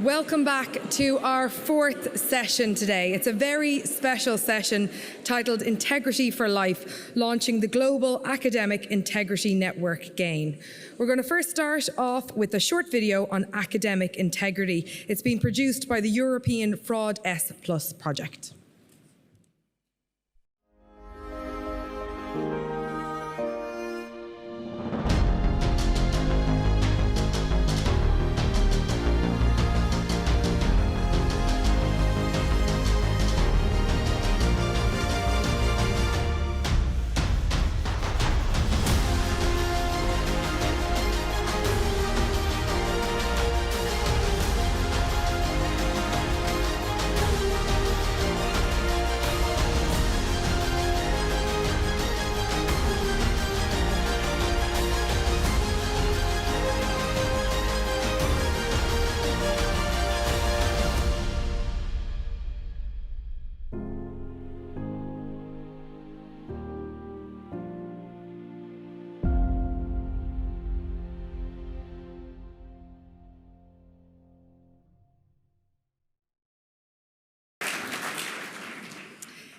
Welcome back to our fourth session today. It's a very special session titled Integrity for Life, launching the Global Academic Integrity Network, Gniel. We're going to first start off with a short video on academic integrity. It's been produced by the European Fraud S+ project.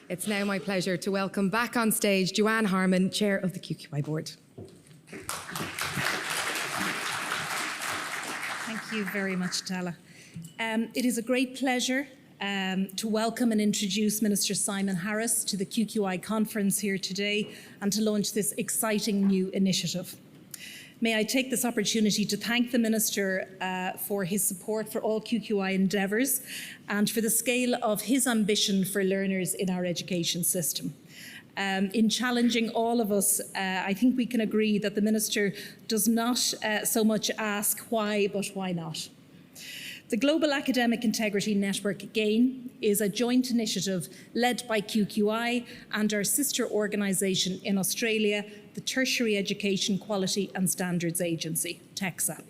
It's now my pleasure to welcome back on stage Joanne Harmon, Chair of the QQI Board. Thank you very much, Tala. It is a great pleasure to welcome and introduce Minister Simon Harris to the QQI conference here today and to launch this exciting new initiative. May I take this opportunity to thank the Minister for his support for all QQI endeavours and for the scale of his ambition for learners in our education system. In challenging all of us, I think we can agree that the Minister does not so much ask why, but why not. The Global Academic Integrity Network, Gniel, is a joint initiative led by QQI and our sister organisation in Australia, the Tertiary Education Quality and Standards Agency, TEQSA.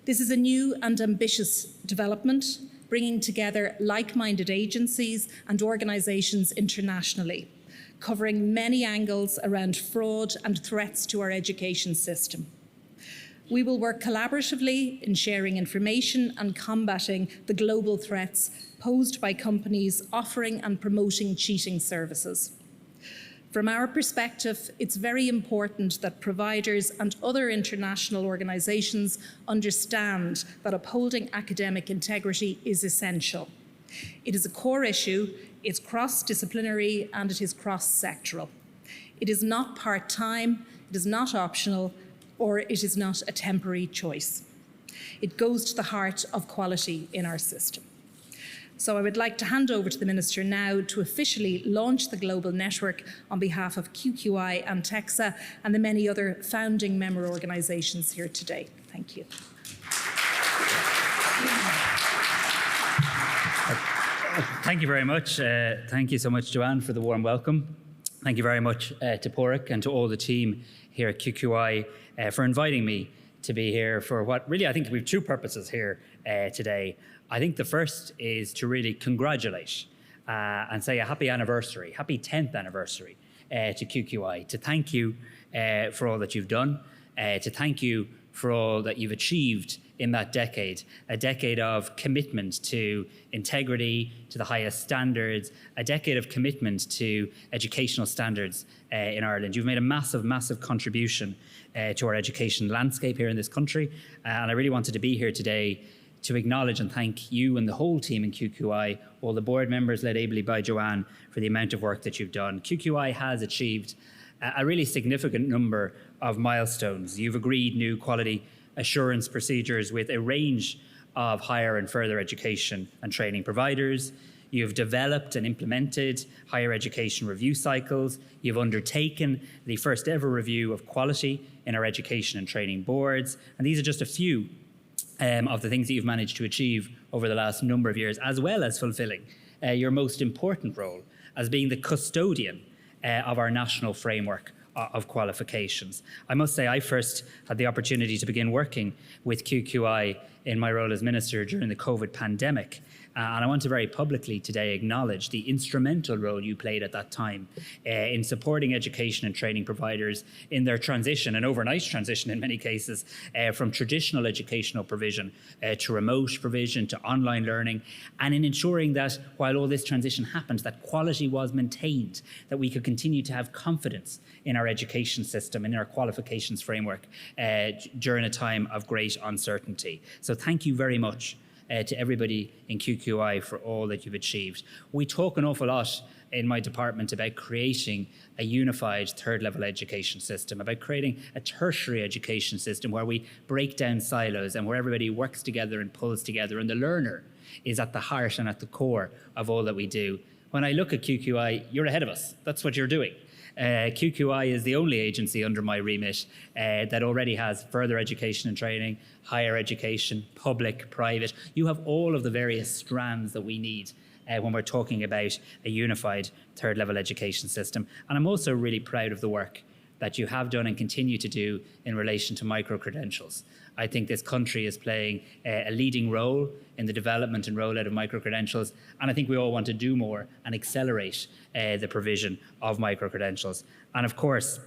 This is a new and ambitious development, bringing together like-minded agencies and organisations internationally, covering many angles around fraud and threats to our education system. We will work collaboratively in sharing information and combating the global threats posed by companies offering and promoting cheating services. From our perspective, it's very important that providers and other international organisations understand that upholding academic integrity is essential. It is a core issue, it's cross-disciplinary and it is cross-sectoral. It is not part-time, it is not optional, or it is not a temporary choice. It goes to the heart of quality in our system. So I would like to hand over to the Minister now to officially launch the global network on behalf of QQI and TEQSA and the many other founding member organisations here today. Thank you. Thank you very much. Thank you so much, Joanne, for the warm welcome. Thank you very much to Padraig and to all the team here at QQI for inviting me to be here for what really I think we have two purposes here today. I think the first is to really congratulate and say a happy anniversary, happy 10th anniversary to QQI, to thank you for all that you've done, to thank you for all that you've achieved in that decade, a decade of commitment to integrity, to the highest standards, a decade of commitment to educational standards in Ireland. You've made a massive, massive contribution to our education landscape here in this country, and I really wanted to be here today to acknowledge and thank you and the whole team in QQI, all the board members led ably by Joanne, for the amount of work that you've done. QQI has achieved a really significant number of milestones. You've agreed new quality assurance procedures with a range of higher and further education and training providers. You've developed and implemented higher education review cycles. You've undertaken the first ever review of quality in our education and training boards. And these are just a few of the things that you've managed to achieve over the last number of years, as well as fulfilling your most important role as being the custodian of our national framework of qualifications. I must say I first had the opportunity to begin working with QQI in my role as Minister during the COVID pandemic. And I want to very publicly today acknowledge the instrumental role you played at that time in supporting education and training providers in their transition, an overnight transition in many cases, from traditional educational provision to remote provision to online learning, and in ensuring that while all this transition happened, that quality was maintained, that we could continue to have confidence in our education system, in our qualifications framework during a time of great uncertainty. So thank you very much to everybody in QQI for all that you've achieved. We talk an awful lot in my department about creating a unified third level education system, about creating a tertiary education system where we break down silos and where everybody works together and pulls together, and the learner is at the heart and at the core of all that we do. When I look at QQI, you're ahead of us. That's what you're doing. QQI is the only agency under my remit that already has further education and training, higher education, public, private. You have all of the various strands that we need when we're talking about a unified third level education system. And I'm also really proud of the work that you have done and continue to do in relation to micro-credentials. I think this country is playing a leading role in the development and rollout of micro-credentials, and I think we all want to do more and accelerate the provision of micro-credentials. And of course,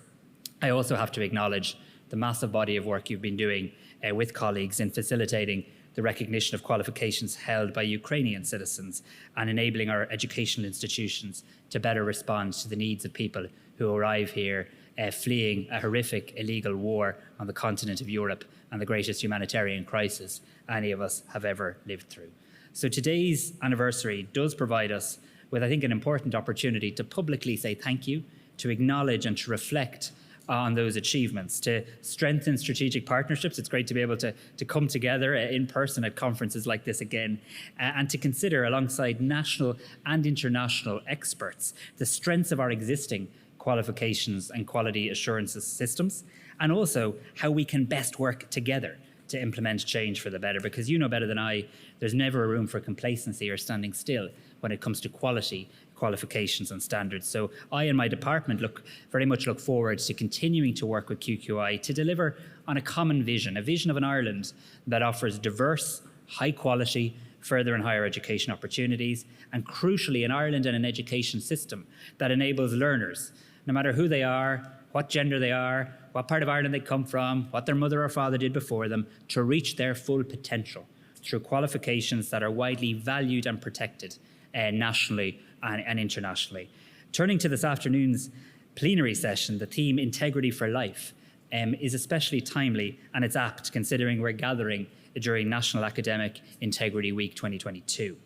I also have to acknowledge the massive body of work you've been doing with colleagues in facilitating the recognition of qualifications held by Ukrainian citizens and enabling our educational institutions to better respond to the needs of people who arrive here fleeing a horrific illegal war on the continent of Europe and the greatest humanitarian crisis any of us have ever lived through. So today's anniversary does provide us with, I think, an important opportunity to publicly say thank you, to acknowledge and to reflect on those achievements, to strengthen strategic partnerships. It's great to be able to come together in person at conferences like this again, and to consider alongside national and international experts the strengths of our existing qualifications and quality assurances systems, and also how we can best work together to implement change for the better. Because you know better than I, there's never a room for complacency or standing still when it comes to quality, qualifications and standards. So I and my department very much look forward to continuing to work with QQI to deliver on a common vision, a vision of an Ireland that offers diverse, high quality, further and higher education opportunities, and crucially in Ireland an education system that enables learners, no matter who they are, what gender they are, what part of Ireland they come from, what their mother or father did before them, to reach their full potential through qualifications that are widely valued and protected nationally and internationally. Turning to this afternoon's plenary session, the theme Integrity for Life is especially timely, and it's apt considering we're gathering during National Academic Integrity Week 2022.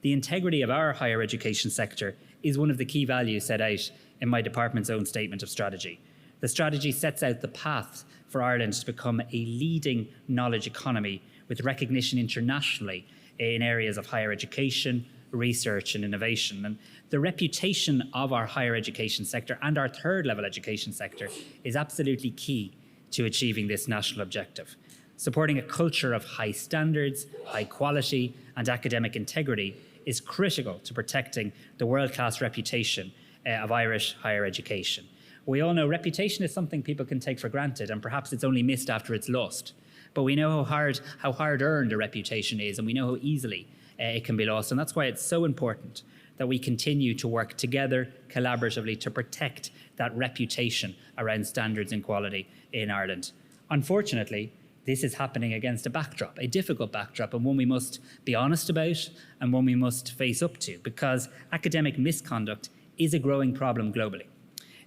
The integrity of our higher education sector is one of the key values set out in my department's own statement of strategy. The strategy sets out the path for Ireland to become a leading knowledge economy with recognition internationally in areas of higher education, research and innovation. And the reputation of our higher education sector and our third level education sector is absolutely key to achieving this national objective. Supporting a culture of high standards, high quality and academic integrity is critical to protecting the world-class reputation of Irish higher education. We all know reputation is something people can take for granted, and perhaps it's only missed after it's lost. But we know how hard-earned a reputation is, and we know how easily it can be lost. And that's why it's so important that we continue to work together collaboratively to protect that reputation around standards and quality in Ireland. Unfortunately, this is happening against a backdrop, a difficult backdrop, and one we must be honest about and one we must face up to, because academic misconduct is a growing problem globally.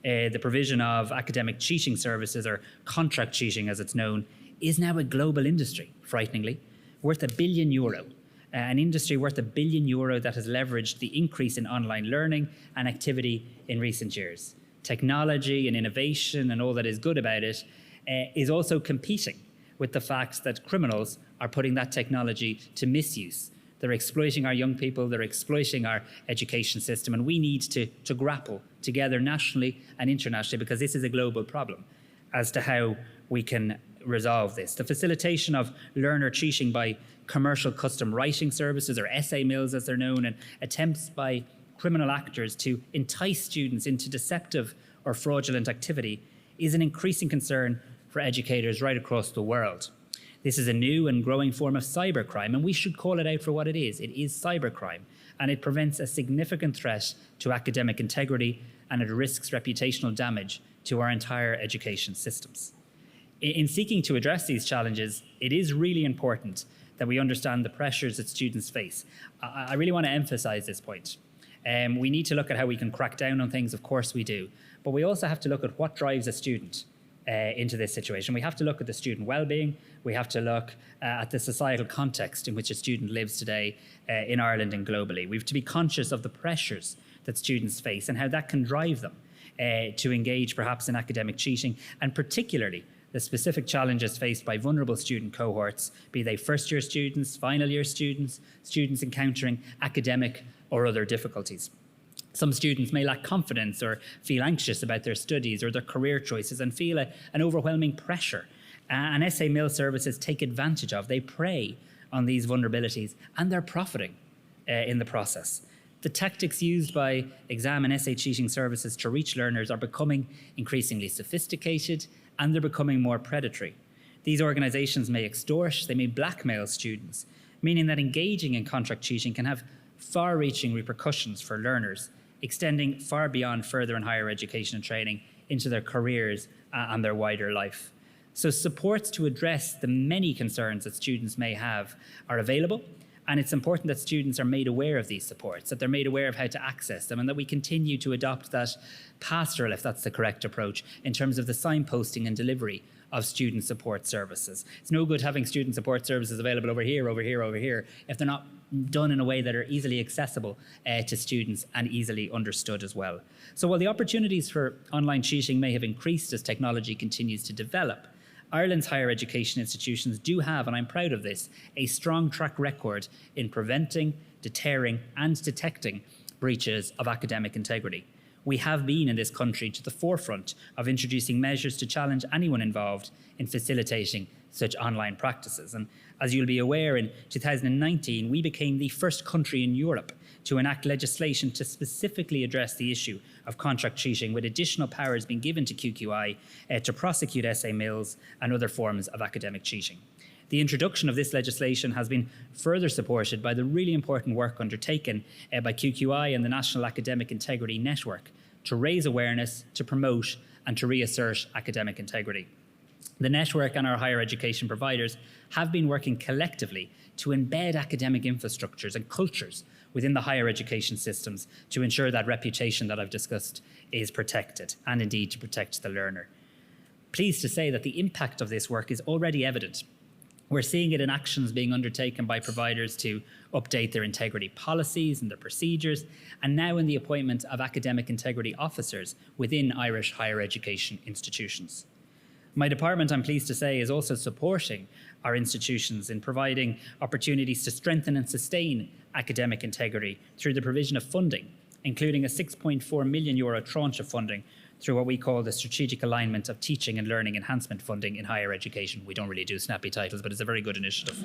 The provision of academic cheating services, or contract cheating as it's known, is now a global industry, frighteningly, worth €1 billion. An industry worth €1 billion that has leveraged the increase in online learning and activity in recent years. Technology and innovation and all that is good about it is also competing with the fact that criminals are putting that technology to misuse. They're exploiting our young people, they're exploiting our education system, and we need to grapple together nationally and internationally, because this is a global problem, as to how we can resolve this. The facilitation of learner cheating by commercial custom writing services, or essay mills as they're known, and attempts by criminal actors to entice students into deceptive or fraudulent activity is an increasing concern for educators right across the world. This is a new and growing form of cybercrime, and we should call it out for what it is. It is cybercrime, and it presents a significant threat to academic integrity, and it risks reputational damage to our entire education systems. In seeking to address these challenges, it is really important that we understand the pressures that students face. I really want to emphasize this point. We need to look at how we can crack down on things, of course we do, but we also have to look at what drives a student into this situation. We have to look at the student well-being. We have to look at the societal context in which a student lives today in Ireland and globally. We have to be conscious of the pressures that students face and how that can drive them to engage perhaps in academic cheating, and particularly the specific challenges faced by vulnerable student cohorts, be they first-year students, final-year students, students encountering academic or other difficulties. Some students may lack confidence or feel anxious about their studies or their career choices and feel an overwhelming pressure. And SA Mill services take advantage of, they prey on these vulnerabilities, and they're profiting in the process. The tactics used by exam and essay cheating services to reach learners are becoming increasingly sophisticated, and they're becoming more predatory. These organisations may extort, they may blackmail students, meaning that engaging in contract cheating can have far-reaching repercussions for learners, extending far beyond further and higher education and training into their careers and their wider life. So supports to address the many concerns that students may have are available, and it's important that students are made aware of these supports, that they're made aware of how to access them, and that we continue to adopt that pastoral, if that's the correct approach, in terms of the signposting and delivery of student support services. It's no good having student support services available over here, if they're not done in a way that are easily accessible to students and easily understood as well. So while the opportunities for online cheating may have increased as technology continues to develop, Ireland's higher education institutions do have, and I'm proud of this, a strong track record in preventing, deterring and detecting breaches of academic integrity. We have been in this country to the forefront of introducing measures to challenge anyone involved in facilitating such online practices. And as you'll be aware, in 2019, we became the first country in Europe to enact legislation to specifically address the issue of contract cheating, with additional powers being given to QQI to prosecute SA Mills and other forms of academic cheating. The introduction of this legislation has been further supported by the really important work undertaken by QQI and the National Academic Integrity Network to raise awareness, to promote and to reassert academic integrity. The network and our higher education providers have been working collectively to embed academic infrastructures and cultures within the higher education systems to ensure that reputation that I've discussed is protected, and indeed to protect the learner. Pleased to say that the impact of this work is already evident. We're seeing it in actions being undertaken by providers to update their integrity policies and their procedures, and now in the appointment of academic integrity officers within Irish higher education institutions. My department, I'm pleased to say, is also supporting our institutions in providing opportunities to strengthen and sustain academic integrity through the provision of funding, including a €6.4 million tranche of funding through what we call the Strategic Alignment of Teaching and Learning Enhancement Funding in Higher Education. We don't really do snappy titles, but it's a very good initiative.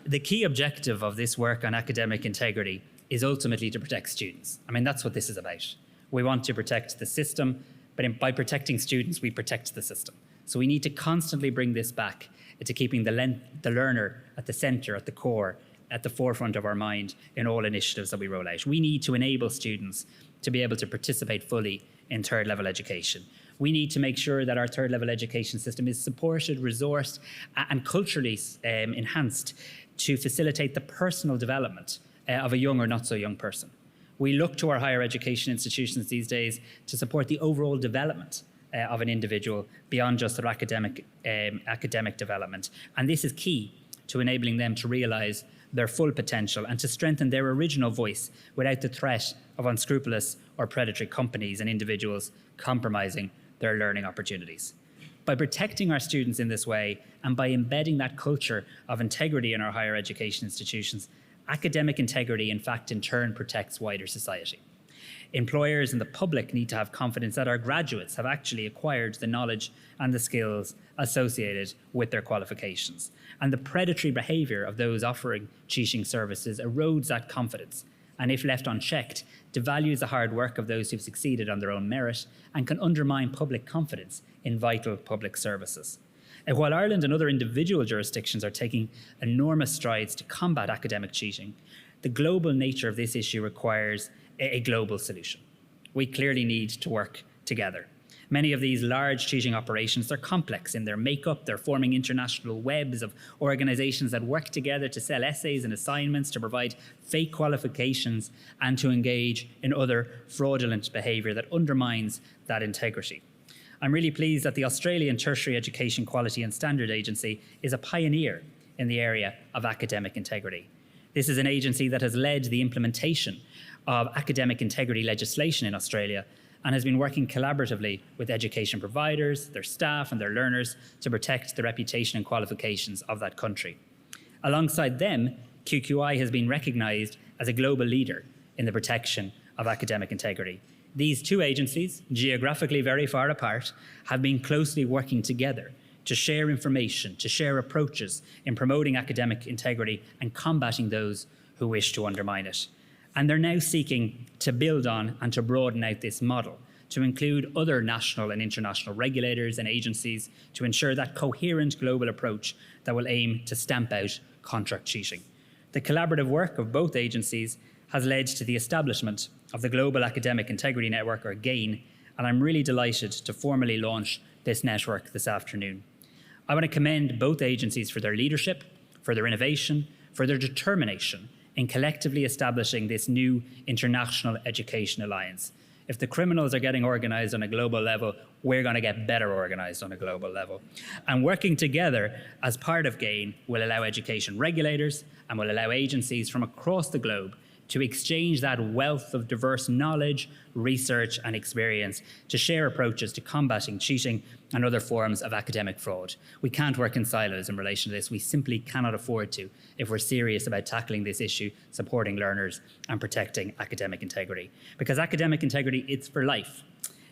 The key objective of this work on academic integrity is ultimately to protect students. I mean, that's what this is about. We want to protect the system, but by protecting students, we protect the system. So we need to constantly bring this back to keeping the learner at the centre, at the core, at the forefront of our mind in all initiatives that we roll out. We need to enable students to be able to participate fully in third level education. We need to make sure that our third level education system is supported, resourced and culturally enhanced to facilitate the personal development of a young or not so young person. We look to our higher education institutions these days to support the overall development of an individual beyond just their academic development. And this is key to enabling them to realise their full potential and to strengthen their original voice without the threat of unscrupulous or predatory companies and individuals compromising their learning opportunities. By protecting our students in this way and by embedding that culture of integrity in our higher education institutions, academic integrity, in fact, in turn protects wider society. Employers and the public need to have confidence that our graduates have actually acquired the knowledge and the skills associated with their qualifications. And the predatory behaviour of those offering cheating services erodes that confidence, and if left unchecked, devalues the hard work of those who've succeeded on their own merit and can undermine public confidence in vital public services. While Ireland and other individual jurisdictions are taking enormous strides to combat academic cheating, the global nature of this issue requires a global solution. We clearly need to work together. Many of these large cheating operations are complex in their makeup. They're forming international webs of organisations that work together to sell essays and assignments, to provide fake qualifications, and to engage in other fraudulent behaviour that undermines that integrity. I'm really pleased that the Australian Tertiary Education Quality and Standard Agency is a pioneer in the area of academic integrity. This is an agency that has led the implementation of academic integrity legislation in Australia and has been working collaboratively with education providers, their staff and their learners to protect the reputation and qualifications of that country. Alongside them, QQI has been recognised as a global leader in the protection of academic integrity. These two agencies, geographically very far apart, have been closely working together to share information, to share approaches in promoting academic integrity and combating those who wish to undermine it. And they're now seeking to build on and to broaden out this model to include other national and international regulators and agencies to ensure that coherent global approach that will aim to stamp out contract cheating. The collaborative work of both agencies has led to the establishment of the Global Academic Integrity Network, or GAIN, and I'm really delighted to formally launch this network this afternoon. I want to commend both agencies for their leadership, for their innovation, for their determination in collectively establishing this new international education alliance. If the criminals are getting organised on a global level, we're going to get better organised on a global level. And working together as part of GAIN will allow education regulators and will allow agencies from across the globe to exchange that wealth of diverse knowledge, research and experience to share approaches to combating cheating and other forms of academic fraud. We can't work in silos in relation to this. We simply cannot afford to if we're serious about tackling this issue, supporting learners and protecting academic integrity. Because academic integrity, it's for life.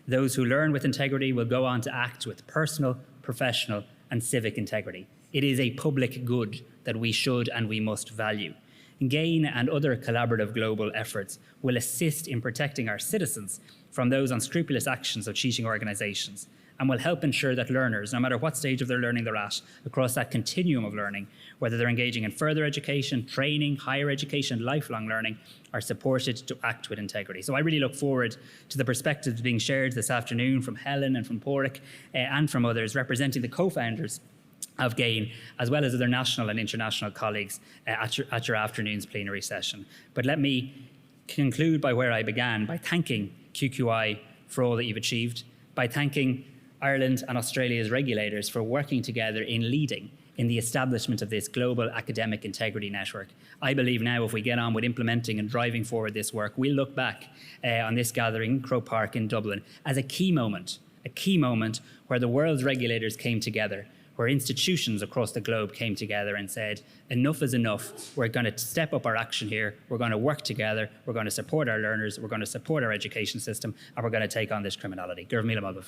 Those who learn with integrity will go on to act with personal, professional and civic integrity. It is a public good that we should and we must value. GAIN and other collaborative global efforts will assist in protecting our citizens from those unscrupulous actions of cheating organisations and will help ensure that learners, no matter what stage of their learning they're at, across that continuum of learning, whether they're engaging in further education, training, higher education, lifelong learning, are supported to act with integrity. So I really look forward to the perspectives being shared this afternoon from Helen and from Padraig and from others representing the co-founders of GAIN, as well as other national and international colleagues at your afternoon's plenary session. But let me conclude by where I began, by thanking QQI for all that you've achieved, by thanking Ireland and Australia's regulators for working together in leading in the establishment of this global academic integrity network. I believe now if we get on with implementing and driving forward this work, we'll look back on this gathering in Croke Park in Dublin as a key moment where the world's regulators came together, where institutions across the globe came together and said, enough is enough. We're going to step up our action here. We're going to work together. We're going to support our learners. We're going to support our education system. And we're going to take on this criminality. Gurv Míle Maibh.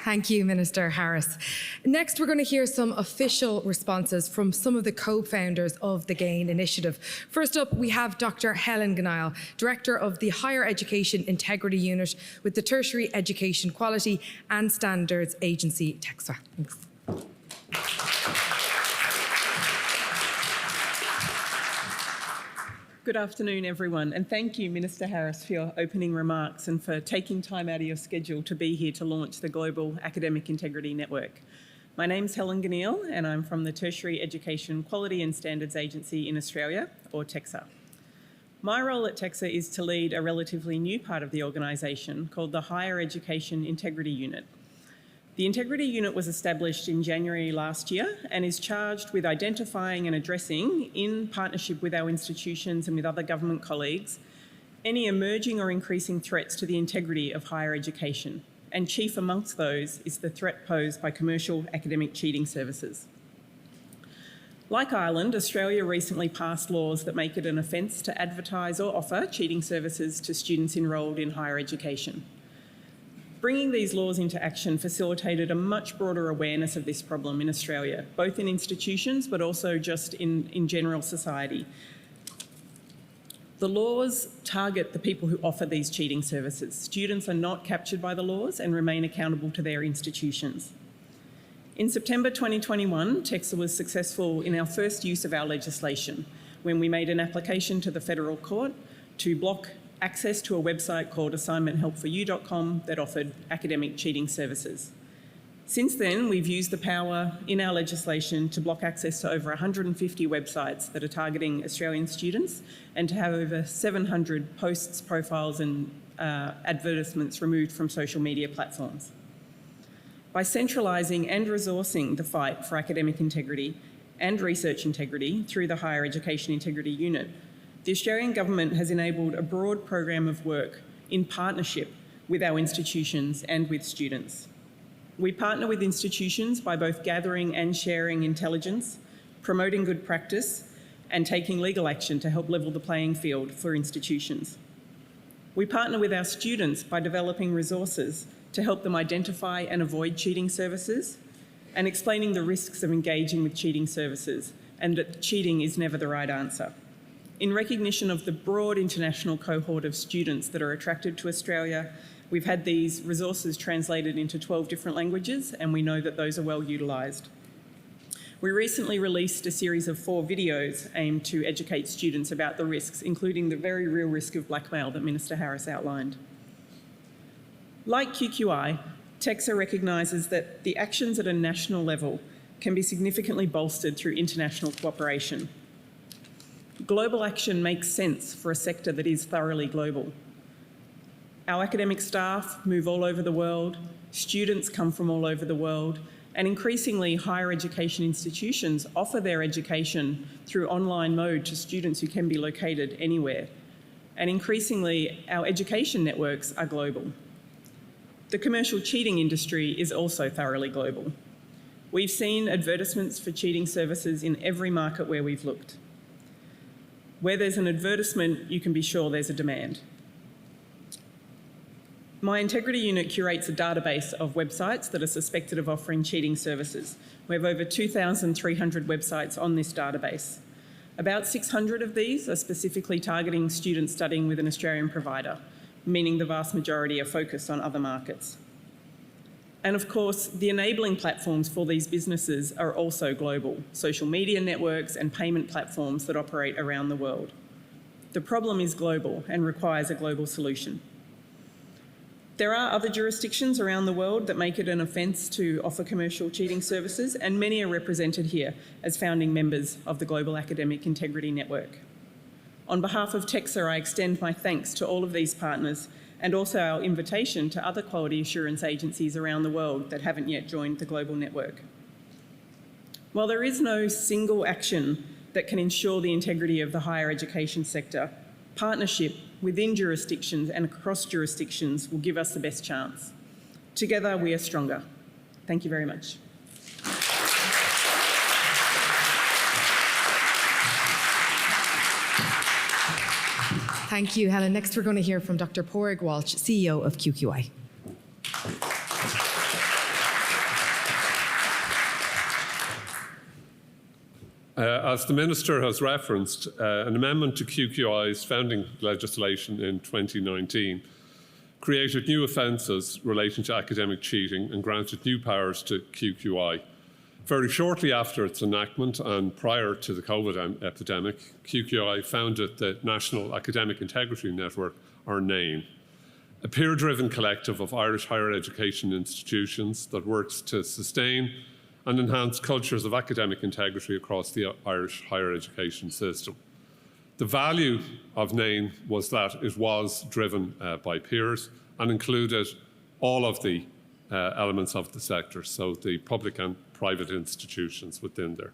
Thank you, Minister Harris. Next, we're going to hear some official responses from some of the co-founders of the GAIN initiative. First up, we have Dr. Helen Gniel, Director of the Higher Education Integrity Unit with the Tertiary Education Quality and Standards Agency, TEQSA. Thanks. Good afternoon, everyone, and thank you, Minister Harris, for your opening remarks and for taking time out of your schedule to be here to launch the Global Academic Integrity Network. My name's Helen Gniel, and I'm from the Tertiary Education Quality and Standards Agency in Australia, or TEQSA. My role at TEQSA is to lead a relatively new part of the organisation called the Higher Education Integrity Unit. The Integrity Unit was established in January last year and is charged with identifying and addressing, in partnership with our institutions and with other government colleagues, any emerging or increasing threats to the integrity of higher education. And chief amongst those is the threat posed by commercial academic cheating services. Like Ireland, Australia recently passed laws that make it an offence to advertise or offer cheating services to students enrolled in higher education. Bringing these laws into action facilitated a much broader awareness of this problem in Australia, both in institutions but also just in general society. The laws target the people who offer these cheating services. Students are not captured by the laws and remain accountable to their institutions. In September 2021, TEQSA was successful in our first use of our legislation when we made an application to the Federal Court to block access to a website called assignmenthelpforyou.com that offered academic cheating services. Since then, we've used the power in our legislation to block access to over 150 websites that are targeting Australian students and to have over 700 posts, profiles and advertisements removed from social media platforms. By centralising and resourcing the fight for academic integrity and research integrity through the Higher Education Integrity Unit, the Australian Government has enabled a broad program of work in partnership with our institutions and with students. We partner with institutions by both gathering and sharing intelligence, promoting good practice, and taking legal action to help level the playing field for institutions. We partner with our students by developing resources to help them identify and avoid cheating services and explaining the risks of engaging with cheating services and that cheating is never the right answer. In recognition of the broad international cohort of students that are attracted to Australia, we've had these resources translated into 12 different languages, and we know that those are well utilised. We recently released a series of 4 videos aimed to educate students about the risks, including the very real risk of blackmail that Minister Harris outlined. Like QQI, TEQSA recognises that the actions at a national level can be significantly bolstered through international cooperation. Global action makes sense for a sector that is thoroughly global. Our academic staff move all over the world, students come from all over the world, and increasingly higher education institutions offer their education through online mode to students who can be located anywhere. And increasingly, our education networks are global. The commercial cheating industry is also thoroughly global. We've seen advertisements for cheating services in every market where we've looked. Where there's an advertisement, you can be sure there's a demand. My Integrity Unit curates a database of websites that are suspected of offering cheating services. We have over 2,300 websites on this database. About 600 of these are specifically targeting students studying with an Australian provider, meaning the vast majority are focused on other markets. And of course, the enabling platforms for these businesses are also global, social media networks and payment platforms that operate around the world. The problem is global and requires a global solution. There are other jurisdictions around the world that make it an offence to offer commercial cheating services, and many are represented here as founding members of the Global Academic Integrity Network. On behalf of TEQSA, I extend my thanks to all of these partners and also our invitation to other quality assurance agencies around the world that haven't yet joined the global network. While there is no single action that can ensure the integrity of the higher education sector, partnership within jurisdictions and across jurisdictions will give us the best chance. Together, we are stronger. Thank you very much. Thank you, Helen. Next, we're going to hear from Dr. Padraig Walsh, CEO of QQI. As the Minister has referenced, an amendment to QQI's founding legislation in 2019 created new offences relating to academic cheating and granted new powers to QQI. Very shortly after its enactment and prior to the COVID epidemic, QQI founded the National Academic Integrity Network, or NAIN, a peer-driven collective of Irish higher education institutions that works to sustain and enhance cultures of academic integrity across the Irish higher education system. The value of NAIN was that it was driven by peers and included all of the elements of the sector, so the public and private institutions within there.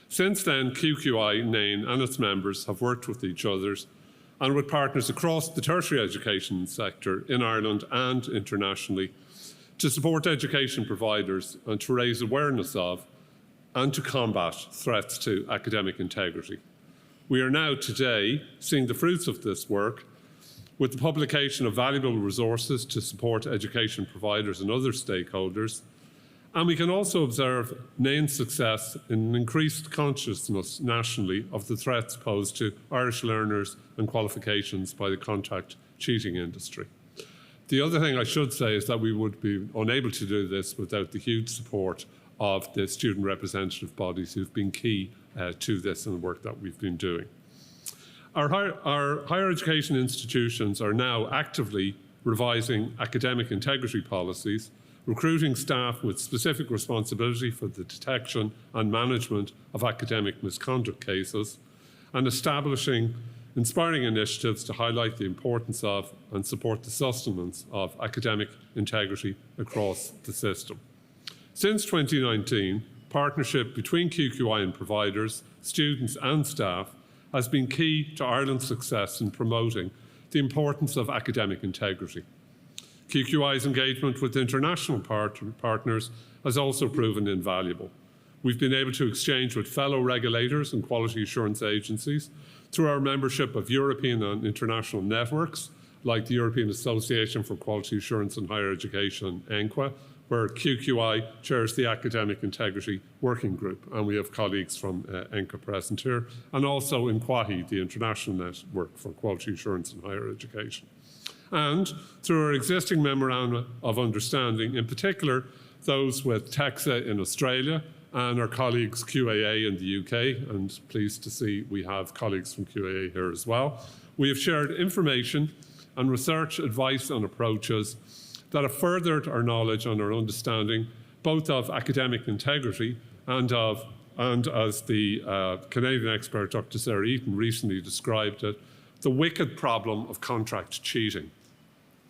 Since then, QQI, NAIN and its members have worked with each other and with partners across the tertiary education sector in Ireland and internationally to support education providers and to raise awareness of and to combat threats to academic integrity. We are now today seeing the fruits of this work with the publication of valuable resources to support education providers and other stakeholders, And we can also observe named success in an increased consciousness nationally of the threats posed to Irish learners and qualifications by the contract cheating industry. The other thing I should say is that we would be unable to do this without the huge support of the student representative bodies who've been key to this and the work that we've been doing. Our higher education institutions are now actively revising academic integrity policies, recruiting staff with specific responsibility for the detection and management of academic misconduct cases, and establishing inspiring initiatives to highlight the importance of and support the sustenance of academic integrity across the system. Since 2019, partnership between QQI and providers, students and staff has been key to Ireland's success in promoting the importance of academic integrity. QQI's engagement with international partners has also proven invaluable. We've been able to exchange with fellow regulators and quality assurance agencies through our membership of European and international networks, like the European Association for Quality Assurance in Higher Education, ENQA, where QQI chairs the Academic Integrity Working Group, and we have colleagues from ENQA present here, and also in QUAHI, the International Network for Quality Assurance in Higher Education. And through our existing memoranda of understanding, in particular those with TEQSA in Australia and our colleagues QAA in the UK, and pleased to see we have colleagues from QAA here as well, we have shared information and research advice and approaches that have furthered our knowledge and our understanding both of academic integrity and as the Canadian expert Dr. Sarah Eaton recently described it, the wicked problem of contract cheating.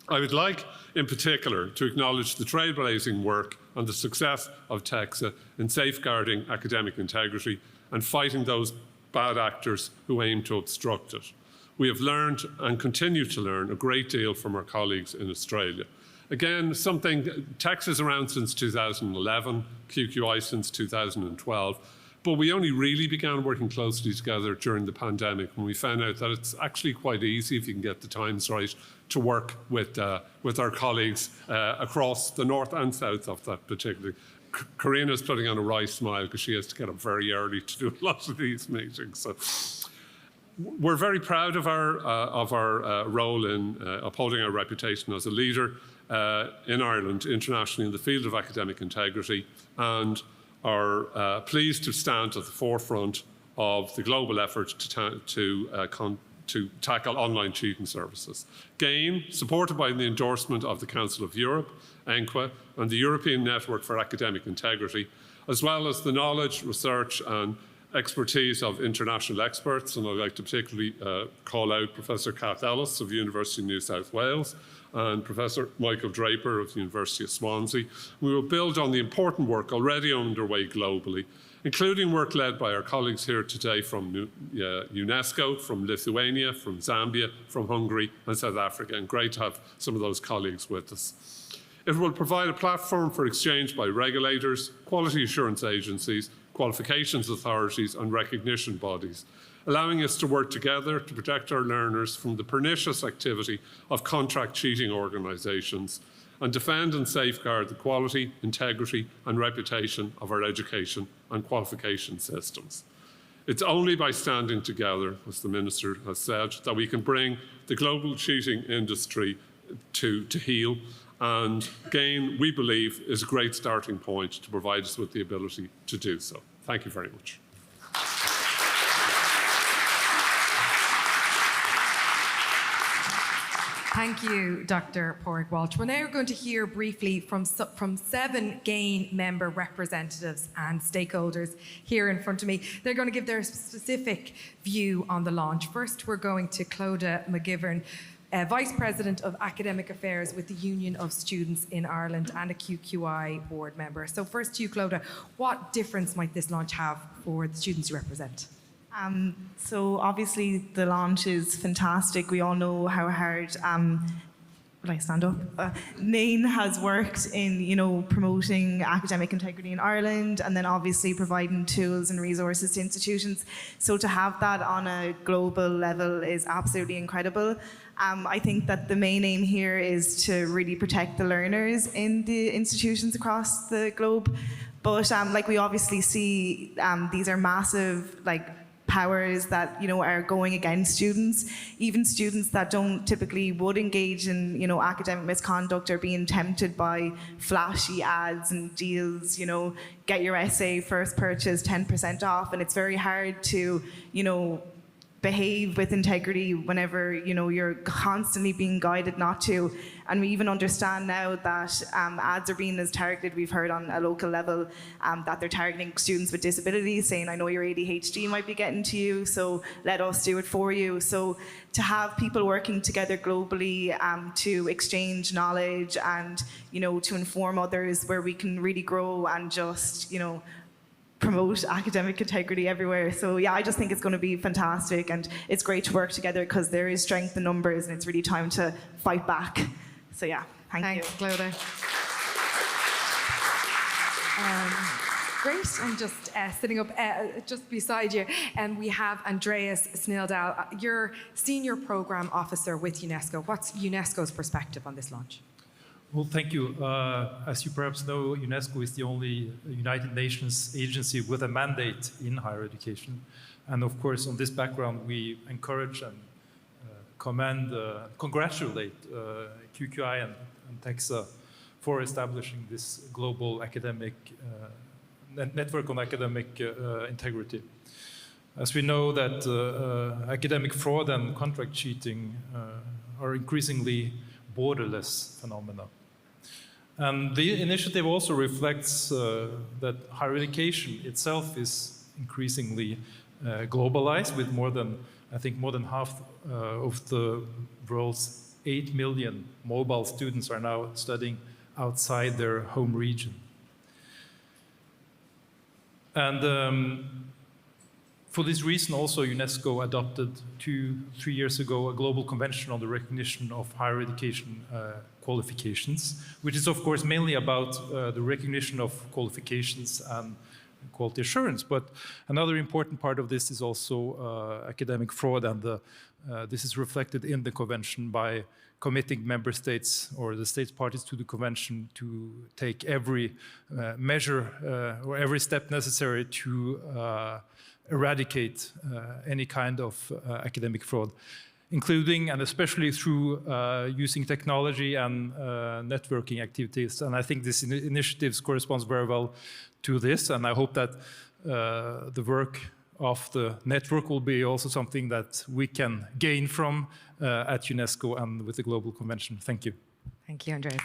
I would like, in particular, to acknowledge the trailblazing work and the success of TEQSA in safeguarding academic integrity and fighting those bad actors who aim to obstruct it. We have learned and continue to learn a great deal from our colleagues in Australia. Again, TEQSA is around since 2011, QQI since 2012, but we only really began working closely together during the pandemic when we found out that it's actually quite easy, if you can get the times right, to work with our colleagues across the north and south of that particular. Karina's putting on a wry smile because she has to get up very early to do a lot of these meetings. So we're very proud of our role in upholding our reputation as a leader in Ireland internationally in the field of academic integrity, and are pleased to stand at the forefront of the global effort to tackle online cheating services. GAIN, supported by the endorsement of the Council of Europe, ENQA, and the European Network for Academic Integrity, as well as the knowledge, research and expertise of international experts, and I'd like to particularly call out Professor Kath Ellis of the University of New South Wales and Professor Michael Draper of the University of Swansea. We will build on the important work already underway globally, including work led by our colleagues here today from UNESCO, from Lithuania, from Zambia, from Hungary and South Africa, and great to have some of those colleagues with us. It will provide a platform for exchange by regulators, quality assurance agencies, qualifications authorities and recognition bodies, allowing us to work together to protect our learners from the pernicious activity of contract cheating organisations and defend and safeguard the quality, integrity and reputation of our education and qualification systems. It's only by standing together, as the Minister has said, that we can bring the global cheating industry to heel, and GAIN, we believe, is a great starting point to provide us with the ability to do so. Thank you very much. Thank you, Dr. Padraig Walsh. We're now going to hear briefly from 7 GAIN member representatives and stakeholders here in front of me. They're going to give their specific view on the launch. First, we're going to Clodagh McGivern, Vice President of Academic Affairs with the Union of Students in Ireland and a QQI board member. So first to you, Clodagh, what difference might this launch have for the students you represent? So obviously the launch is fantastic. We all know how hard, will I stand up? Nain has worked in, promoting academic integrity in Ireland, and then obviously providing tools and resources to institutions. So to have that on a global level is absolutely incredible. I think that the main aim here is to really protect the learners in the institutions across the globe. But like we obviously see, these are massive powers that are going against students. Even students that don't typically would engage in academic misconduct are being tempted by flashy ads and deals. Get your essay first purchase 10% off, and it's very hard to behave with integrity whenever you're constantly being guided not to. And we even understand now that ads are being as targeted. We've heard on a local level that they're targeting students with disabilities, saying, I know your ADHD might be getting to you, so let us do it for you. So to have people working together globally to exchange knowledge and to inform others where we can really grow and just promote academic integrity everywhere. So yeah, I just think it's going to be fantastic, and it's great to work together because there is strength in numbers, and it's really time to fight back. So yeah, thanks you. Clodagh. Great, and just sitting up just beside you, and we have Andreas Snildal. You're Senior Programme Officer with UNESCO. What's UNESCO's perspective on this launch? Well, thank you. As you perhaps know, UNESCO is the only United Nations agency with a mandate in higher education. And of course, on this background, we encourage and congratulate QQI and TEQSA for establishing this global academic network on academic integrity. As we know that academic fraud and contract cheating are increasingly borderless phenomena. And the initiative also reflects that higher education itself is increasingly globalized, with more than half of the world's 8 million mobile students are now studying outside their home region. And for this reason, also, UNESCO adopted 2-3 years ago a global convention on the recognition of higher education qualifications, which is, of course, mainly about the recognition of qualifications and quality assurance. But another important part of this is also academic fraud, and this is reflected in the convention by committing member states or the states parties to the convention to take every measure or every step necessary to eradicate any kind of academic fraud, including and especially through using technology and networking activities. And I think this initiative corresponds very well to this, and I hope that the work of the network will be also something that we can gain from at UNESCO and with the Global Convention. Thank you. Thank you, Andreas.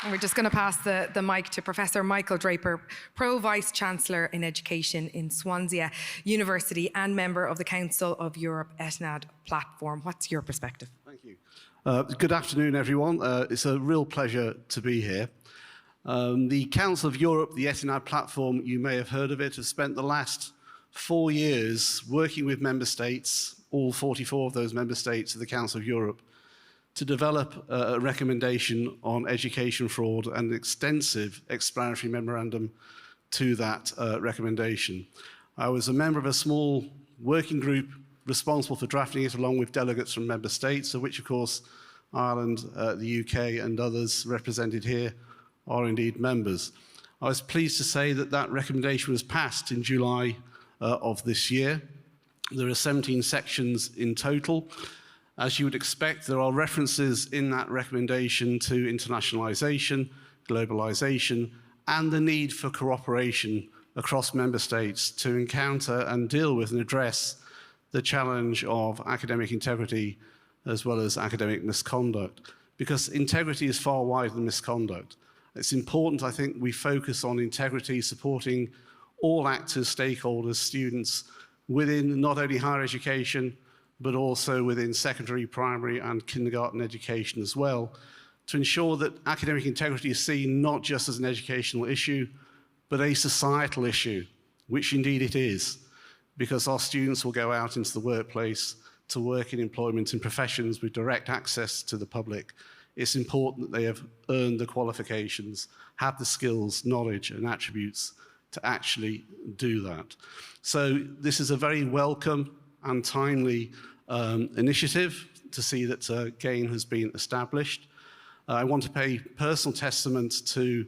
And we're just going to pass the mic to Professor Michael Draper, Pro-Vice-Chancellor in Education in Swansea University and member of the Council of Europe ETNAD platform. What's your perspective? Thank you. Good afternoon, everyone. It's a real pleasure to be here. The Council of Europe, the ETNAD platform, you may have heard of it, has spent the last 4 years working with member states, all 44 of those member states of the Council of Europe, to develop a recommendation on education fraud and an extensive explanatory memorandum to that recommendation. I was a member of a small working group responsible for drafting it, along with delegates from member states, of which, of course, Ireland, the UK and others represented here are indeed members. I was pleased to say that that recommendation was passed in July of this year. There are 17 sections in total. As you would expect, there are references in that recommendation to internationalization, globalization, and the need for cooperation across member states to encounter and deal with and address the challenge of academic integrity as well as academic misconduct, because integrity is far wider than misconduct. It's important, I think, we focus on integrity, supporting all actors, stakeholders, students within not only higher education, but also within secondary, primary and kindergarten education as well, to ensure that academic integrity is seen not just as an educational issue, but a societal issue, which indeed it is, because our students will go out into the workplace to work in employment in professions with direct access to the public. It's important that they have earned the qualifications, have the skills, knowledge and attributes to actually do that. So this is a very welcome and timely initiative to see that GAIN has been established. I want to pay personal testament to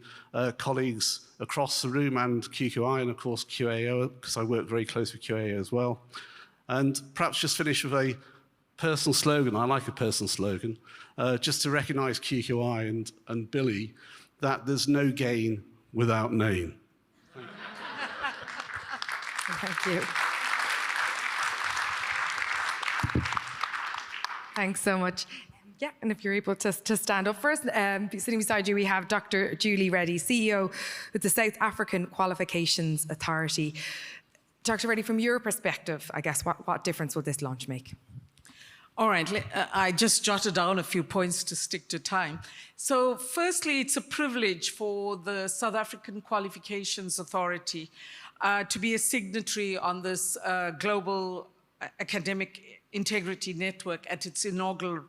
colleagues across the room and QQI and, of course, QAO, because I work very closely with QAO as well. And perhaps just finish with a personal slogan. I like a personal slogan, just to recognise QQI and Billy, that there's no gain without NAIN. Thank you. Thanks so much. Yeah, and if you're able to stand up first, sitting beside you we have Dr. Julie Reddy, CEO with the South African Qualifications Authority. Dr. Reddy, from your perspective, I guess, what difference will this launch make? All right, I just jotted down a few points to stick to time. So firstly, it's a privilege for the South African Qualifications Authority to be a signatory on this global academic integrity network at its inaugural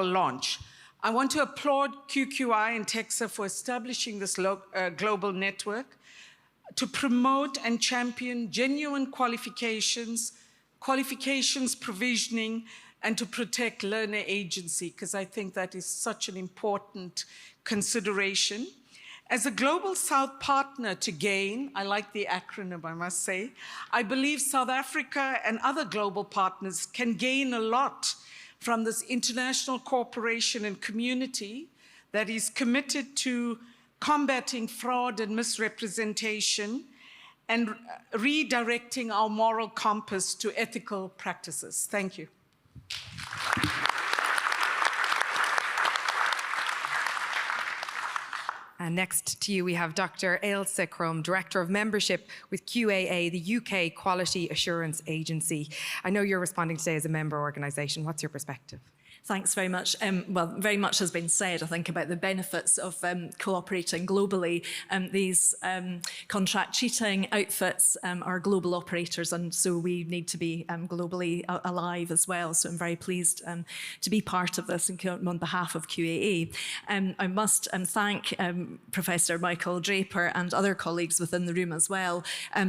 launch. I want to applaud QQI and TEQSA for establishing this global network to promote and champion genuine qualifications provisioning, and to protect learner agency, because I think that is such an important consideration. As a Global South partner to GAIN, I like the acronym, I must say, I believe South Africa and other global partners can gain a lot from this international cooperation and community that is committed to combating fraud and misrepresentation and redirecting our moral compass to ethical practices. Thank you. And next to you, we have Dr. Ailsa Crum, Director of Membership with QAA, the UK Quality Assurance Agency. I know you're responding today as a member organisation. What's your perspective? Thanks very much. Well, very much has been said, I think, about the benefits of cooperating globally. These contract cheating outfits are global operators, and so we need to be globally alive as well. So I'm very pleased to be part of this on behalf of QAA. I must thank Professor Michael Draper and other colleagues within the room as well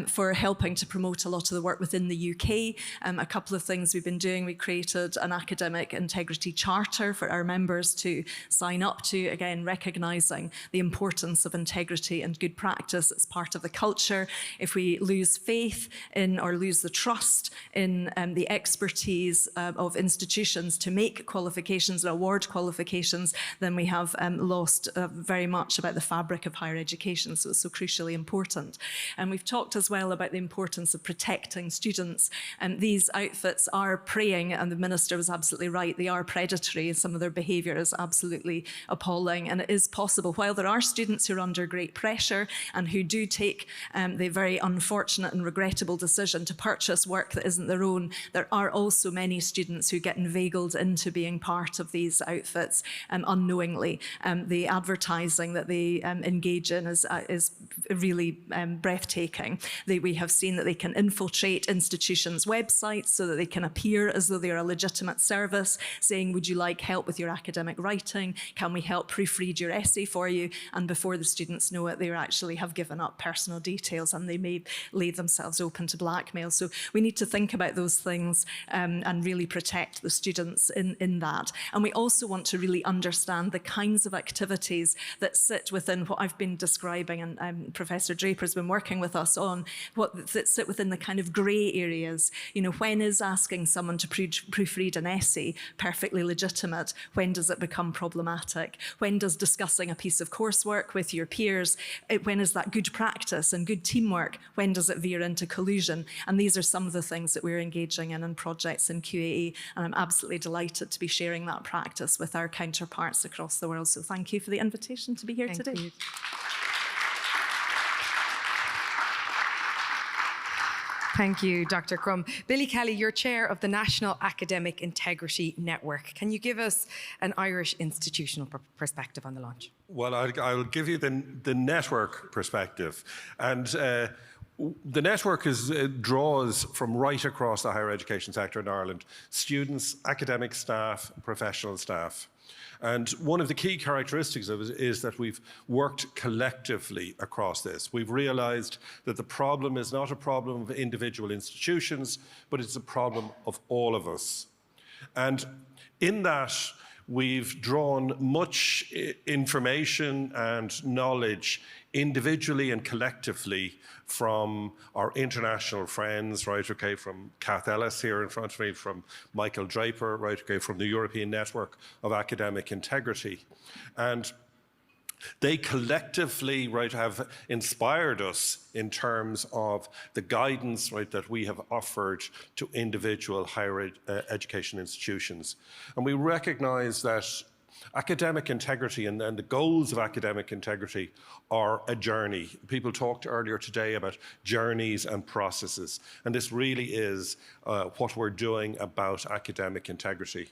for helping to promote a lot of the work within the UK. A couple of things we've been doing. We created an academic integrity charter for our members to sign up to, again, recognising the importance of integrity and good practice. It's part of the culture. If we lose faith in or lose the trust in the expertise of institutions to make qualifications and award qualifications, then we have lost very much about the fabric of higher education. So it's so crucially important. And we've talked as well about the importance of protecting students. And these outfits are preying, and the Minister was absolutely right, they are predatory, and some of their behaviour is absolutely appalling. And it is possible, while there are students who are under great pressure and who do take the very unfortunate and regrettable decision to purchase work that isn't their own, there are also many students who get inveigled into being part of these outfits unknowingly. The advertising that they engage in is really breathtaking. We have seen that they can infiltrate institutions' websites so that they can appear as though they're a legitimate service, saying, would you like help with your academic writing? Can we help proofread your essay for you? And before the students know it, they actually have given up personal details, and they may lay themselves open to blackmail. So we need to think about those things and really protect the students in that. And we also want to really understand the kinds of activities that sit within what I've been describing, and Professor Draper's been working with us on, that sit within the kind of grey areas. You know, when is asking someone to proofread an essay perfectly legitimate? When does it become problematic? When does discussing a piece of coursework with your peers, when is that good practice and good teamwork? When does it veer into collusion? And these are some of the things that we're engaging in projects in QAA, and I'm absolutely delighted to be sharing that practice with our counterparts across the world. So thank you for the invitation to be here today. You. Thank you, Dr. Crum. Billy Kelly, you're chair of the National Academic Integrity Network. Can you give us an Irish institutional perspective on the launch? Well, I'll give you the network perspective. And the network draws from right across the higher education sector in Ireland, students, academic staff, professional staff. And one of the key characteristics of it is that we've worked collectively across this. We've realized that the problem is not a problem of individual institutions, but it's a problem of all of us. And in that, we've drawn much information and knowledge individually and collectively from our international friends, right, okay, from Kath Ellis here in front of me, from Michael Draper, right, okay, from the European Network of Academic Integrity. And they collectively, right, have inspired us in terms of the guidance, right, that we have offered to individual higher education institutions. And we recognize that academic integrity and the goals of academic integrity are a journey. People talked earlier today about journeys and processes, and this really is what we're doing about academic integrity.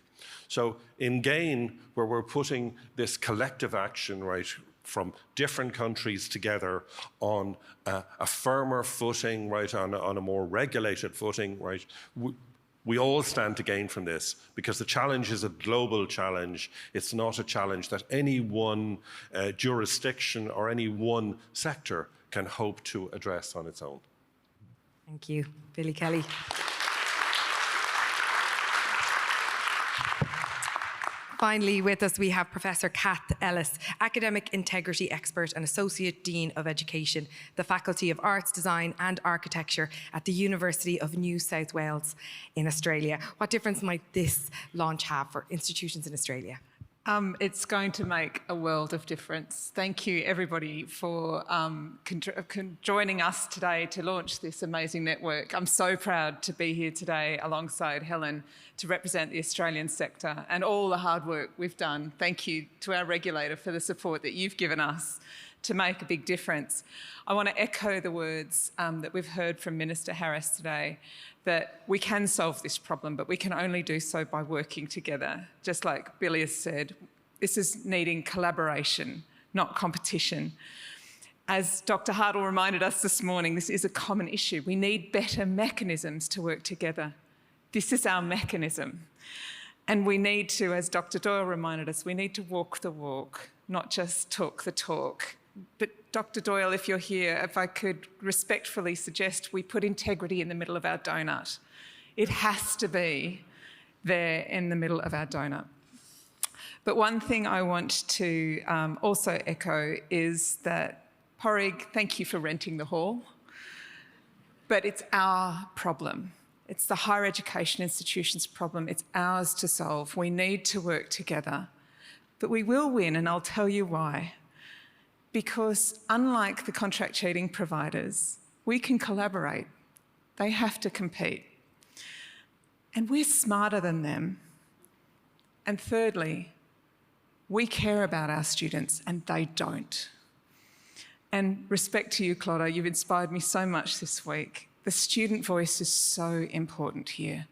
So in GAIN, where we're putting this collective action, right, from different countries together on a firmer footing, right, on a more regulated footing, right, we all stand to gain from this because the challenge is a global challenge. It's not a challenge that any one jurisdiction or any one sector can hope to address on its own. Thank you, Billy Kelly. Finally, with us, we have Professor Kath Ellis, Academic Integrity Expert and Associate Dean of Education, the Faculty of Arts, Design and Architecture at the University of New South Wales in Australia. What difference might this launch have for institutions in Australia? It's going to make a world of difference. Thank you, everybody, for joining us today to launch this amazing network. I'm so proud to be here today alongside Helen to represent the Australian sector and all the hard work we've done. Thank you to our regulator for the support that you've given us to make a big difference. I want to echo the words that we've heard from Minister Harris today, that we can solve this problem, but we can only do so by working together. Just like Billy has said, this is needing collaboration, not competition. As Dr. Hartle reminded us this morning, this is a common issue. We need better mechanisms to work together. This is our mechanism. And we need to, as Dr. Doyle reminded us, we need to walk the walk, not just talk the talk. But Dr. Doyle, if you're here, if I could respectfully suggest we put integrity in the middle of our donut. It has to be there in the middle of our donut. But one thing I want to also echo is that, Padraig, thank you for renting the hall, but it's our problem. It's the higher education institution's problem. It's ours to solve. We need to work together. But we will win, and I'll tell you why. Because unlike the contract cheating providers, we can collaborate. They have to compete. And we're smarter than them. And thirdly, we care about our students and they don't. And respect to you, Claudia, you've inspired me so much this week. The student voice is so important here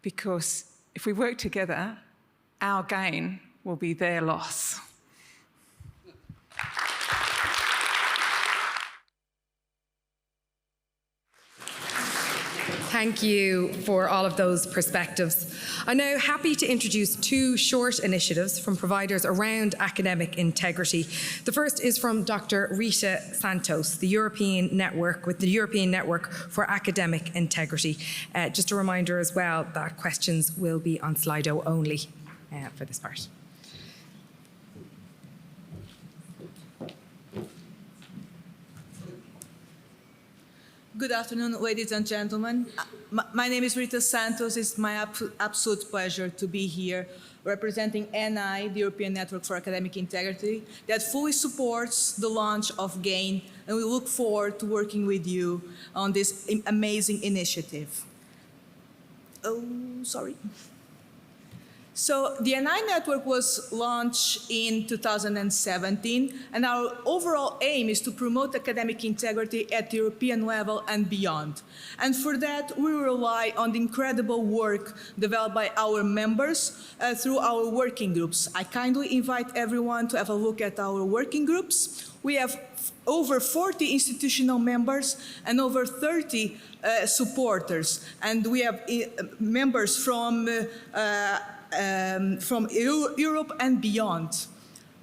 because if we work together, our gain will be their loss. Thank you for all of those perspectives. I'm now happy to introduce two short initiatives from providers around academic integrity. The first is from Dr. Rita Santos, the European Network for Academic Integrity. Just a reminder as well that questions will be on Slido only for this part. Good afternoon, ladies and gentlemen. My name is Rita Santos. It's my absolute pleasure to be here representing NI, the European Network for Academic Integrity, that fully supports the launch of GAIN, and we look forward to working with you on this amazing initiative. Oh, sorry. So the NI network was launched in 2017, and our overall aim is to promote academic integrity at the European level and beyond. And for that, we rely on the incredible work developed by our members through our working groups. I kindly invite everyone to have a look at our working groups. We have over 40 institutional members and over 30 supporters. And we have members from Europe and beyond.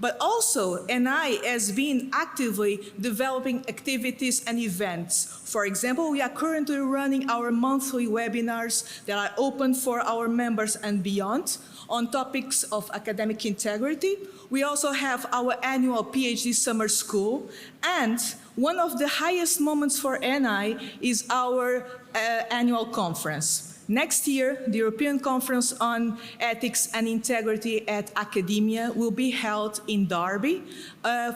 But also, NI has been actively developing activities and events. For example, we are currently running our monthly webinars that are open for our members and beyond on topics of academic integrity. We also have our annual PhD summer school. And one of the highest moments for NI is our annual conference. Next year, the European Conference on Ethics and Integrity at Academia will be held in Derby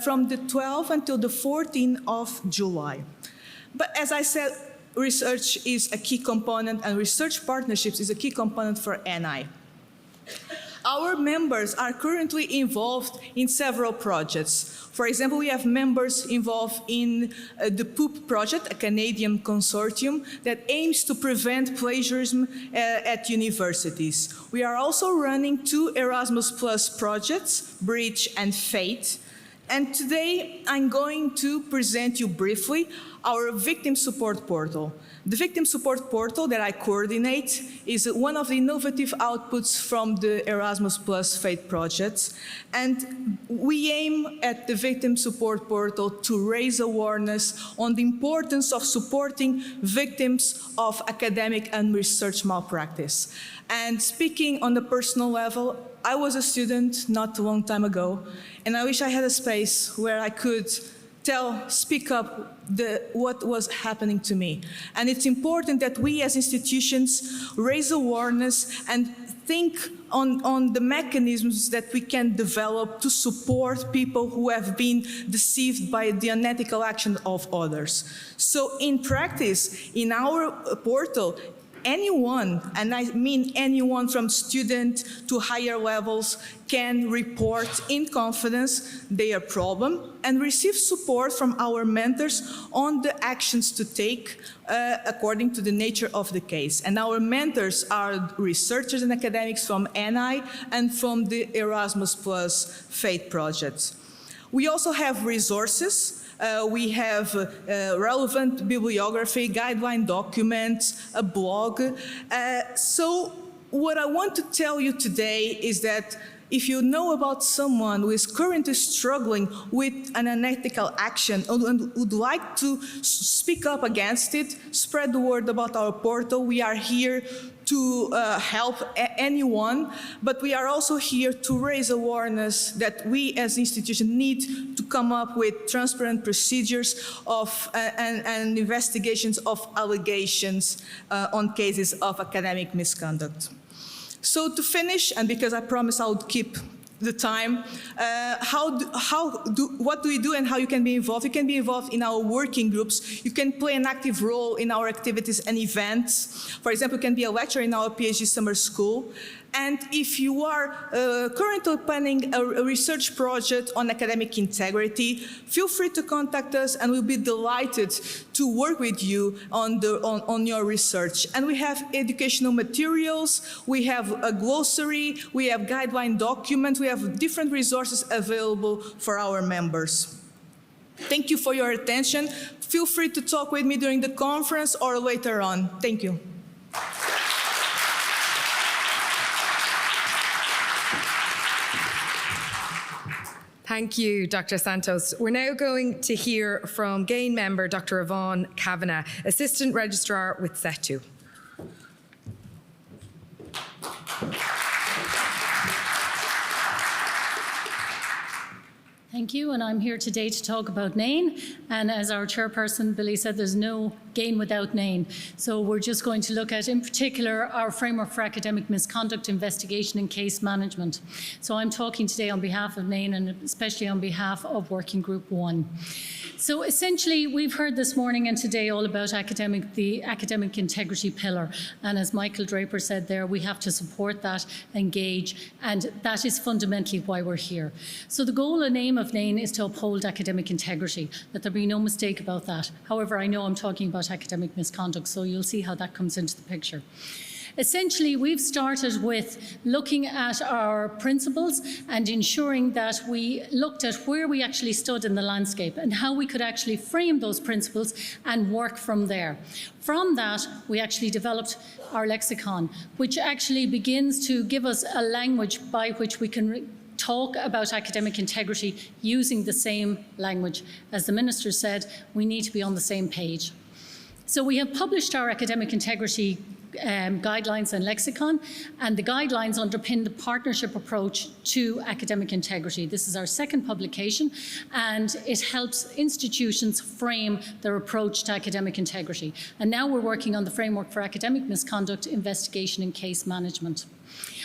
from the 12th until the 14th of July. But as I said, research is a key component and research partnerships is a key component for NI. Our members are currently involved in several projects. For example, we have members involved in the POOP project, a Canadian consortium that aims to prevent plagiarism at universities. We are also running 2 Erasmus Plus projects, Bridge and Fate. And today I'm going to present you briefly our victim support portal. The victim support portal that I coordinate is one of the innovative outputs from the Erasmus Plus Fate projects. And we aim at the victim support portal to raise awareness on the importance of supporting victims of academic and research malpractice. And speaking on the personal level, I was a student not a long time ago, and I wish I had a space where I could speak up what was happening to me. And it's important that we as institutions raise awareness and think on the mechanisms that we can develop to support people who have been deceived by the unethical action of others. So in practice, in our portal, anyone, and I mean anyone from student to higher levels, can report in confidence their problem and receive support from our mentors on the actions to take according to the nature of the case. And our mentors are researchers and academics from NI and from the Erasmus Plus Fate projects. We also have resources. We have relevant bibliography, guideline documents, a blog. So what I want to tell you today is that if you know about someone who is currently struggling with an unethical action and would like to speak up against it, spread the word about our portal. We are here to help anyone, but we are also here to raise awareness that we as institutions need to come up with transparent procedures of and investigations of allegations on cases of academic misconduct. So to finish, and because I promised I would keep the time, what do we do and how you can be involved? You can be involved in our working groups. You can play an active role in our activities and events. For example, you can be a lecturer in our PhD summer school. And if you are currently planning a research project on academic integrity, feel free to contact us and we'll be delighted to work with you on your research. And we have educational materials, we have a glossary, we have guideline documents, we have different resources available for our members. Thank you for your attention. Feel free to talk with me during the conference or later on. Thank you. Thank you, Dr. Santos. We're now going to hear from GAIN member Dr. Yvonne Kavanagh, Assistant Registrar with SETU. Thank you, and I'm here today to talk about NAIN. And as our chairperson, Billy, said, there's no GAIN without NAIN. So we're just going to look at, in particular, our framework for academic misconduct investigation and case management. So I'm talking today on behalf of NAIN and especially on behalf of Working Group 1. So essentially, we've heard this morning and today all about the academic integrity pillar. And as Michael Draper said there, we have to support that, engage, and that is fundamentally why we're here. So the goal and aim of NAIN is to uphold academic integrity. Let there be no mistake about that. However, I know I'm talking about academic misconduct, so you'll see how that comes into the picture. Essentially, we've started with looking at our principles and ensuring that we looked at where we actually stood in the landscape and how we could actually frame those principles and work from there. From that, we actually developed our lexicon, which actually begins to give us a language by which we can talk about academic integrity using the same language. As the Minister said, we need to be on the same page. So we have published our academic integrity guidelines and lexicon, and the guidelines underpin the partnership approach to academic integrity. This is our second publication, and it helps institutions frame their approach to academic integrity. And now we're working on the framework for academic misconduct, investigation and case management.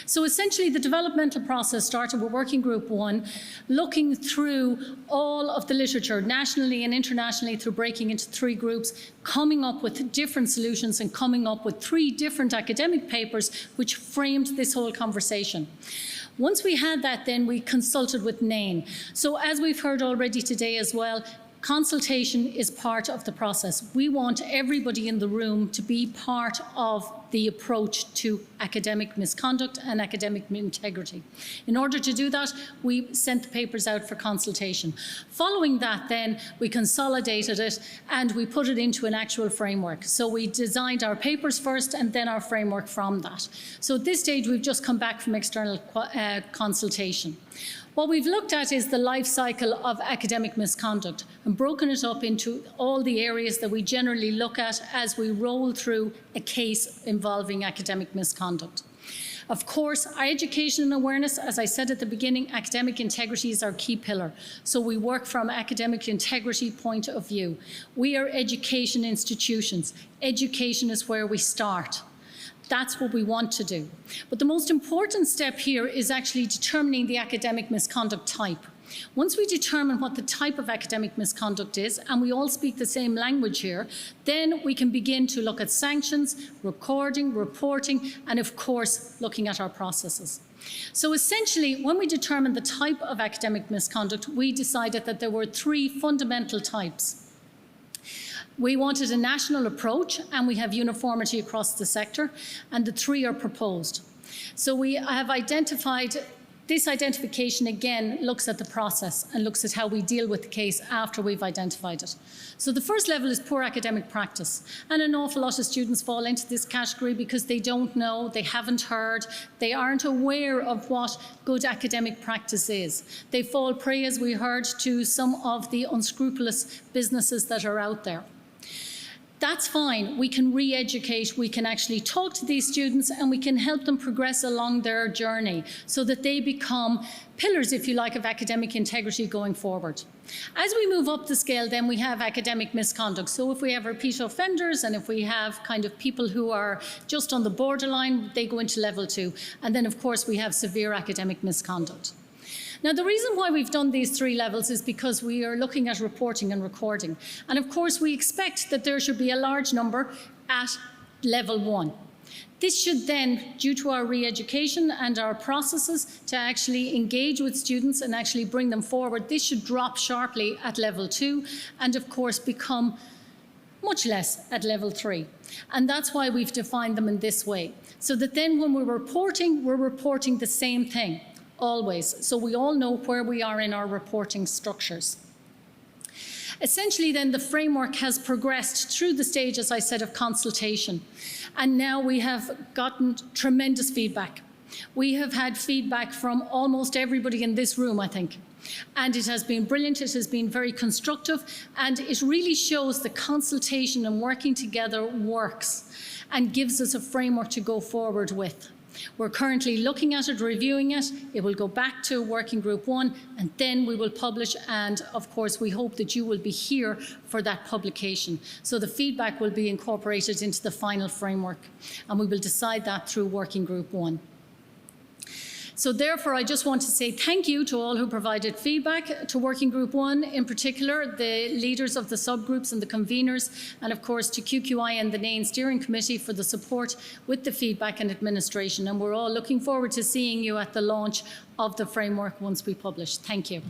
So essentially the developmental process started with Working Group 1, looking through all of the literature nationally and internationally through breaking into 3 groups, coming up with different solutions and coming up with 3 different academic papers which framed this whole conversation. Once we had that, then we consulted with NAIN. So as we've heard already today as well, consultation is part of the process. We want everybody in the room to be part of the approach to academic misconduct and academic integrity. In order to do that, we sent the papers out for consultation. Following that, then, we consolidated it and we put it into an actual framework. So we designed our papers first and then our framework from that. So at this stage, we've just come back from external consultation. What we've looked at is the life cycle of academic misconduct and broken it up into all the areas that we generally look at as we roll through a case involving academic misconduct. Of course, our education and awareness, as I said at the beginning, academic integrity is our key pillar. So we work from academic integrity point of view. We are education institutions. Education is where we start. That's what we want to do. But the most important step here is actually determining the academic misconduct type. Once we determine what the type of academic misconduct is, and we all speak the same language here, then we can begin to look at sanctions, recording, reporting, and of course, looking at our processes. So essentially, when we determined the type of academic misconduct, we decided that there were 3 fundamental types. We wanted a national approach, and we have uniformity across the sector, and the 3 are proposed. So we have identified, this identification again looks at the process and looks at how we deal with the case after we've identified it. So the first level is poor academic practice, and an awful lot of students fall into this category because they don't know, they haven't heard, they aren't aware of what good academic practice is. They fall prey, as we heard, to some of the unscrupulous businesses that are out there. That's fine. We can re-educate, we can actually talk to these students, and we can help them progress along their journey so that they become pillars, if you like, of academic integrity going forward. As we move up the scale, then we have academic misconduct. So if we have repeat offenders and if we have kind of people who are just on the borderline, they go into level 2. And then, of course, we have severe academic misconduct. Now, the reason why we've done these 3 levels is because we are looking at reporting and recording. And of course, we expect that there should be a large number at level 1. This should then, due to our re-education and our processes to actually engage with students and actually bring them forward, this should drop sharply at level 2 and of course become much less at level 3. And that's why we've defined them in this way. So that then when we're reporting the same thing. Always. So we all know where we are in our reporting structures. Essentially then the framework has progressed through the stage, as I said, of consultation. And now we have gotten tremendous feedback. We have had feedback from almost everybody in this room, I think. And it has been brilliant, it has been very constructive, and it really shows the consultation and working together works and gives us a framework to go forward with. We're currently looking at it, reviewing it. It will go back to Working Group 1, and then we will publish. And of course, we hope that you will be here for that publication. So the feedback will be incorporated into the final framework, and we will decide that through Working Group 1. So therefore, I just want to say thank you to all who provided feedback, to Working Group 1 in particular, the leaders of the subgroups and the conveners, and of course to QQI and the NAIN Steering Committee for the support with the feedback and administration. And we're all looking forward to seeing you at the launch of the framework once we publish. Thank you.